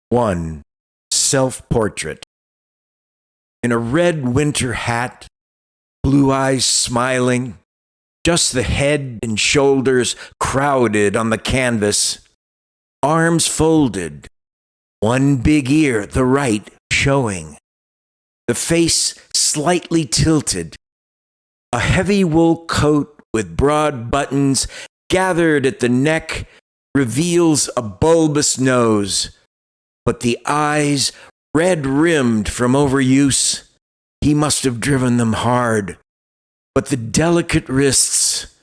1. Self-portrait. In a red winter hat, blue eyes smiling, just the head and shoulders crowded on the canvas, arms folded, one big ear, the right, showing, the face slightly tilted, a heavy wool coat with broad buttons gathered at the neck reveals a bulbous nose, but the eyes, red-rimmed from overuse, he must have driven them hard. But the delicate wrists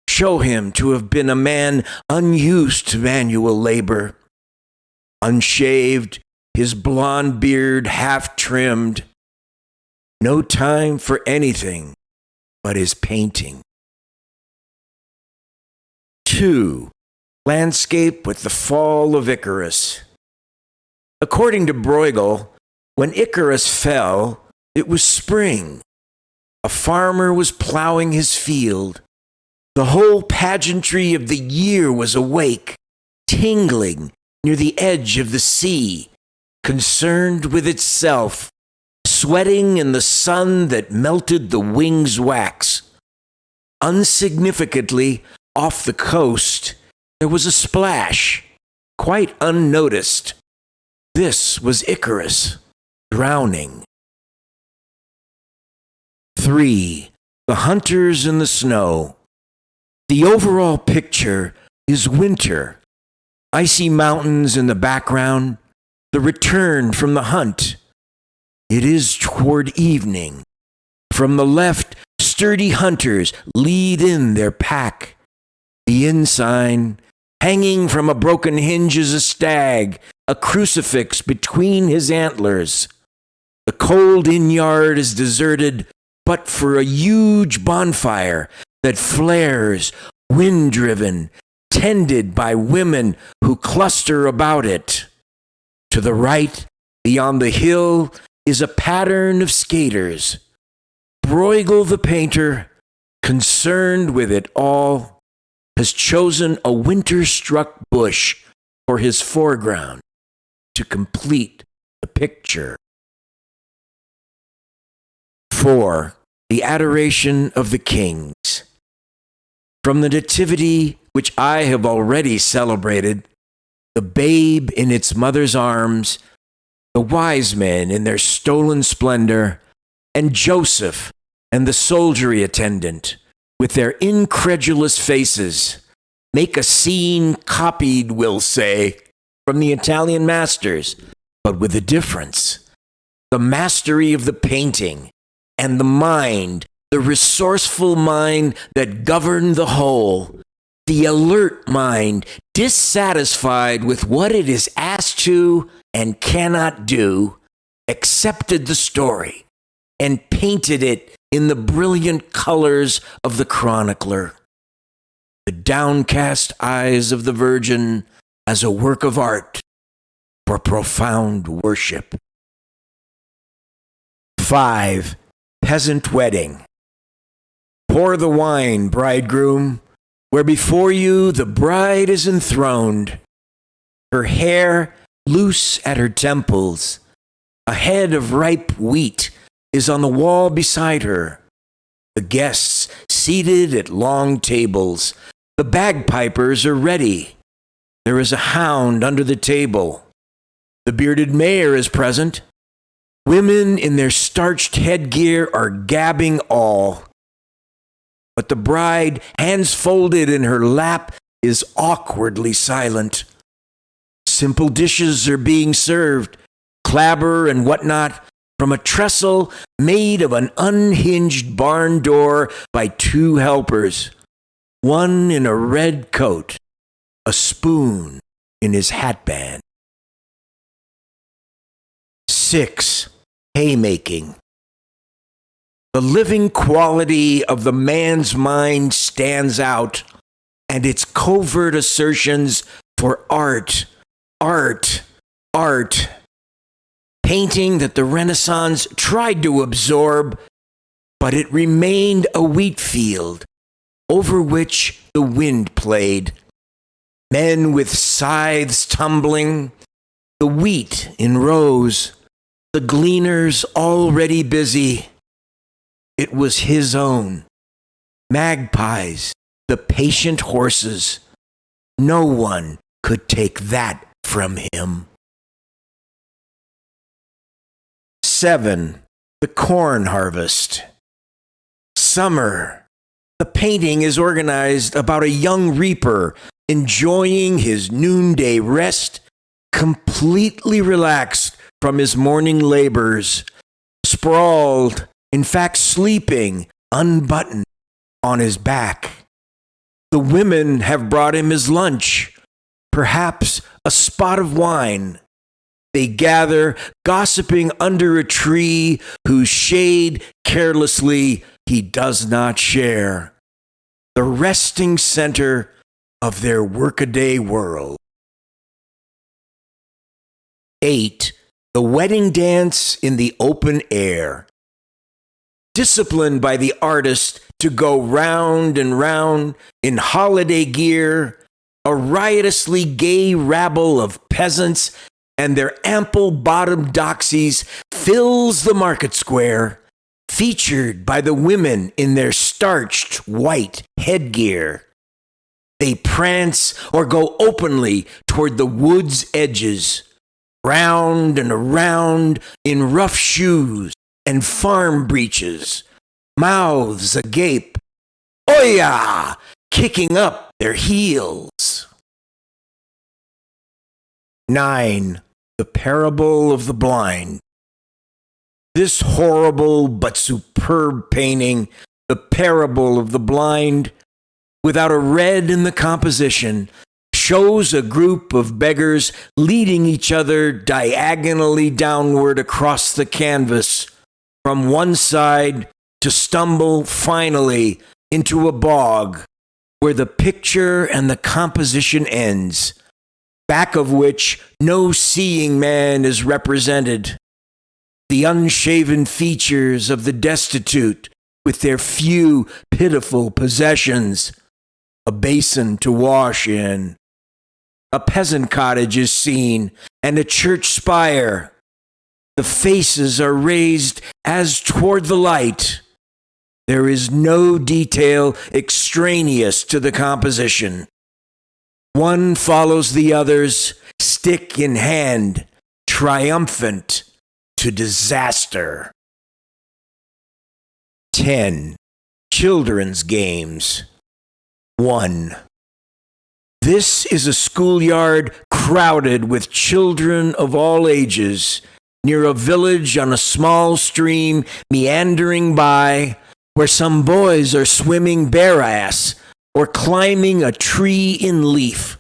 show him to have been a man unused to manual labor. Unshaved, his blond beard half-trimmed. No time for anything but his painting. 2. Landscape with the fall of Icarus. According to Brueghel, when Icarus fell, it was spring. A farmer was plowing his field. The whole pageantry of the year was awake, tingling near the edge of the sea, concerned with itself, sweating in the sun that melted the wings' wax. Unsignificantly, off the coast, there was a splash, quite unnoticed. This was Icarus, drowning. 3. The hunters in the snow. The overall picture is winter. Icy mountains in the background, the return from the hunt. It is toward evening. From the left, sturdy hunters lead in their pack. The inn sign, hanging from a broken hinge, is a stag, a crucifix between his antlers. The cold inn yard is deserted, but for a huge bonfire that flares, wind-driven, tended by women who cluster about it. To the right, beyond the hill, is a pattern of skaters. Brueghel the painter, concerned with it all, has chosen a winter-struck bush for his foreground to complete the picture. 4. The Adoration of the Kings. From the Nativity, which I have already celebrated, the babe in its mother's arms, the wise men in their stolen splendor, and Joseph and the soldiery attendant, with their incredulous faces, make a scene copied, we'll say, from the Italian masters, but with a difference. The mastery of the painting and the mind, the resourceful mind that governed the whole, the alert mind, dissatisfied with what it is asked to and cannot do, accepted the story and painted it in the brilliant colors of the chronicler. The downcast eyes of the Virgin as a work of art for profound worship. 5. Peasant wedding. Pour the wine, bridegroom, where before you the bride is enthroned. Her hair loose at her temples. A head of ripe wheat is on the wall beside her. The guests seated at long tables. The bagpipers are ready. There is a hound under the table. The bearded mayor is present. Women in their starched headgear are gabbing all. But the bride, hands folded in her lap, is awkwardly silent. Simple dishes are being served, clabber and whatnot, from a trestle made of an unhinged barn door by 2 helpers, one in a red coat, a spoon in his hatband. 6. Haymaking. The living quality of the man's mind stands out, and its covert assertions for art, art, art. Painting that the Renaissance tried to absorb, but it remained a wheat field over which the wind played. Men with scythes tumbling, the wheat in rows, the gleaners already busy. It was his own. Magpies, the patient horses. No one could take that from him. 7. The corn harvest. Summer. The painting is organized about a young reaper enjoying his noonday rest, completely relaxed from his morning labors, sprawled, in fact sleeping, unbuttoned on his back. The women have brought him his lunch, perhaps a spot of wine. They gather, gossiping under a tree whose shade carelessly he does not share. The resting center of their workaday world. 8. The wedding dance in the open air. Disciplined by the artist to go round and round in holiday gear, a riotously gay rabble of peasants and their ample-bottomed doxies fills the market square, featured by the women in their starched white headgear. They prance or go openly toward the wood's edges, round and around in rough shoes and farm breeches, mouths agape, Oya! Kicking up their heels. 9. The parable of the blind. This horrible but superb painting, The Parable of the Blind, without a red in the composition, shows a group of beggars leading each other diagonally downward across the canvas, from one side to stumble finally into a bog, where the picture and the composition ends, back of which no seeing man is represented. The unshaven features of the destitute with their few pitiful possessions, a basin to wash in. A peasant cottage is seen, and a church spire. The faces are raised as toward the light. There is no detail extraneous to the composition. One follows the others, stick in hand, triumphant to disaster. 10. Children's games. 1. This is a schoolyard crowded with children of all ages, near a village on a small stream meandering by, where some boys are swimming bare-ass or climbing a tree in leaf.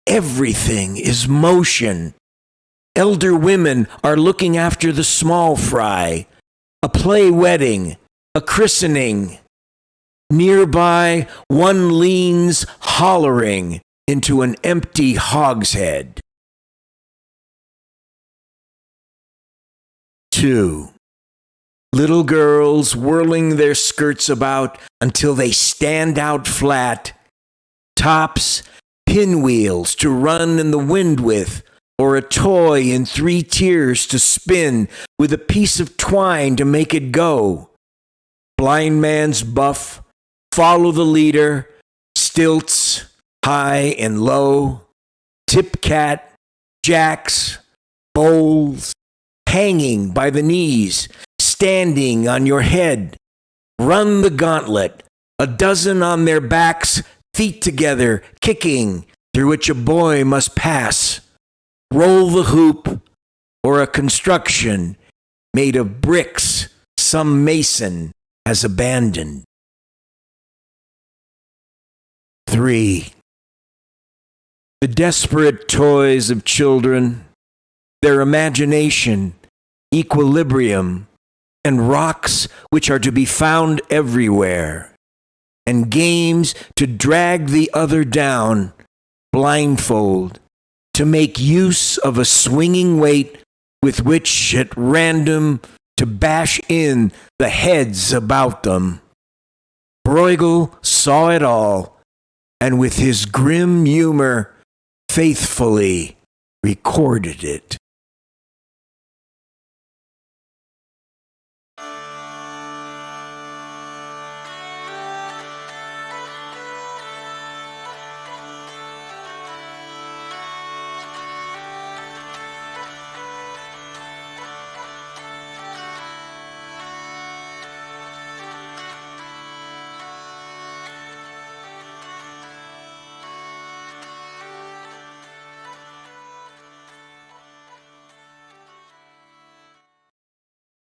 Everything is motion. Elder women are looking after the small fry, a play wedding, a christening. Nearby, one leans hollering into an empty hogshead. 2. Little girls whirling their skirts about until they stand out flat. Tops, pinwheels to run in the wind with, or a toy in 3 tiers to spin with a piece of twine to make it go. Blind man's buff, follow the leader, stilts, high and low, tip cat, jacks, bowls, hanging by the knees, standing on your head. Run the gauntlet, a dozen on their backs, feet together, kicking, through which a boy must pass. Roll the hoop, or a construction made of bricks some mason has abandoned. 3. The desperate toys of children, their imagination, equilibrium, and rocks which are to be found everywhere, and games to drag the other down, blindfold, to make use of a swinging weight with which at random to bash in the heads about them. Brueghel saw it all, and with his grim humor faithfully recorded it.